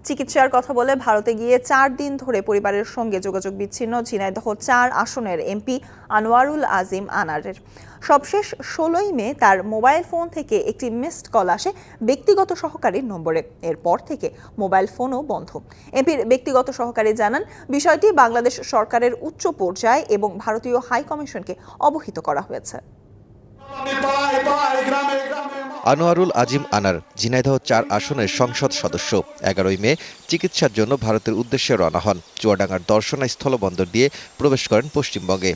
চিকিৎসার কথা বলে ভারতে গিয়ে ৪ দিন ধরে পরিবারের সঙ্গে যোগাযোগ বিচ্ছিন্ন ঝিনাইদহ ৪ আসনের এমপি আনোয়ারুল আজিম আনারের। সবশেষ ১৬ই মে তার মোবাইল ফোন থেকে একটি মিসড কল আসে ব্যক্তিগত সহকারীর নম্বরে। এরপর থেকে মোবাইল ফোনও বন্ধ। এমপির ব্যক্তিগত সহকারী জানান, বিষয়টি বাংলাদেশ সরকারের উচ্চ পর্যায় এবং ভারতীয় হাই কমিশনকে অবহিত করা হয়েছে। আনোয়ারুল আজিম আনার ঝিনাইদহ ৪ আসনের সংসদ সদস্য। ১১ই মে চিকিৎসার জন্য ভারতের উদ্দেশ্যে রওনা হন। চুয়াডাঙ্গার দর্শনা স্থলবন্দর দিয়ে প্রবেশ করেন পশ্চিমবঙ্গে।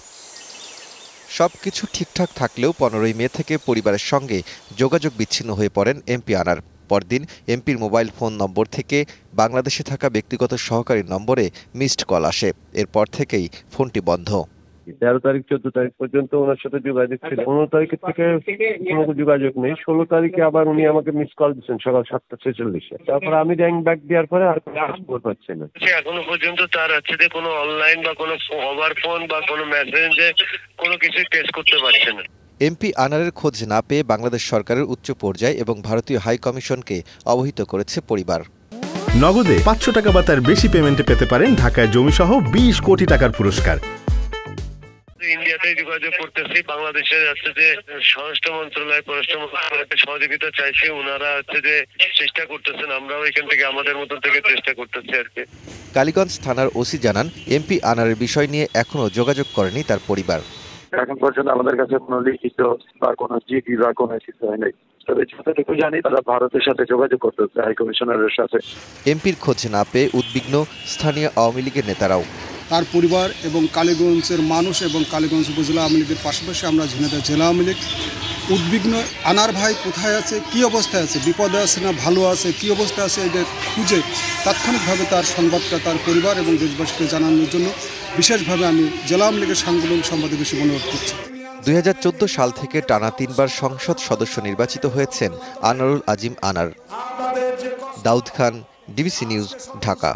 সবকিছু ঠিকঠাক থাকলেও ১৫ই মে থেকে পরিবারের সঙ্গে যোগাযোগ বিচ্ছিন্ন হয়ে পড়েন এমপি আনার। পরদিন এমপির মোবাইল ফোন নম্বর থেকে বাংলাদেশে থাকা ব্যক্তিগত সহকারীর নম্বরে মিসড কল আসে। এরপর থেকেই ফোনটি বন্ধ। ১৩ তারিখ ১৪ তারিখ পর্যন্ত ওনার সাথে যোগাযোগ ছিল। ১৫ তারিখের থেকে কোনো যোগাযোগ নেই। ১৬ তারিখে আবার উনি আমাকে মিস কল দিচ্ছেন সকাল ৭:৪৬-এ। তারপর আমি র্যাঙ্ক ব্যাক দেওয়ার পরে আর আসতে পারছি না। এখনো পর্যন্ত তার যে কোনো অনলাইন বা কোনো ওভার ফোন বা কোনো মেসেঞ্জে কোনো কিছু টেস্ট করতে পারছে না। এমপি আনারের খোঁজ না পেয়ে বাংলাদেশ সরকারের উচ্চ পর্যায় এবং ভারতীয় হাই কমিশনকে অবহিত করেছে পরিবার। নগদে ৫০০ টাকা বা তার বেশি পেমেন্টে পেতে পারেন ঢাকায় জমিসহ ২০ কোটি টাকার পুরস্কার। ইন্ডিয়াতে যোগাযোগ করতেছি। বাংলাদেশের যে স্বরাষ্ট্র মন্ত্রণালয়, পররাষ্ট্র মন্ত্রণালয়ের সহযোগিতা চাইছে। ওনারা যে চেষ্টা করতেছেন, আমরাও এখান থেকে আমাদের মতন থেকে চেষ্টা করতেছি আর কি। কালীগঞ্জ থানার ওসি জানান, এমপি আনারের বিষয় নিয়ে এখনো যোগাযোগ করেনি তার পরিবার। এখন পর্যন্ত আমাদের কাছে কোনো লিখিত বা কোনো চিঠি বা কোনো কিছু হয় নাই। তবে যতটুকু জানি তারা ভারতের সাথে যোগাযোগ করতেছে, হাই কমিশনারের সাথে। এমপির খোঁজ না পেয়ে উদ্বিগ্ন স্থানীয় আওয়ামী লীগের নেতারাও। তার পরিবার এবং কালীগঞ্জের মানুষ এবং কালীগঞ্জ উপজেলা আওয়ামী লীগের পাশাপাশি আমরা ঝিনাইদহ জেলা আওয়ামী লীগ উদ্বিগ্ন। আনার ভাই কোথায় আছে, কি অবস্থায় আছে, বিপদে আছে না ভালো আছে, কি অবস্থায় আছে, এটা খুঁজে তাৎক্ষণিকভাবে তার সংবাদটা তার পরিবার এবং দেশবাসীকে জানানোর জন্য বিশেষভাবে আমি জেলা আওয়ামী লীগের সাংগঠনিক সম্পাদক হিসেবে অনুরোধ করছি। ২০১৪ সাল থেকে টানা ৩ বার সংসদ সদস্য নির্বাচিত হয়েছেন আনোয়ারুল আজিম আনার। Daud Khan, DBC news, Dhaka.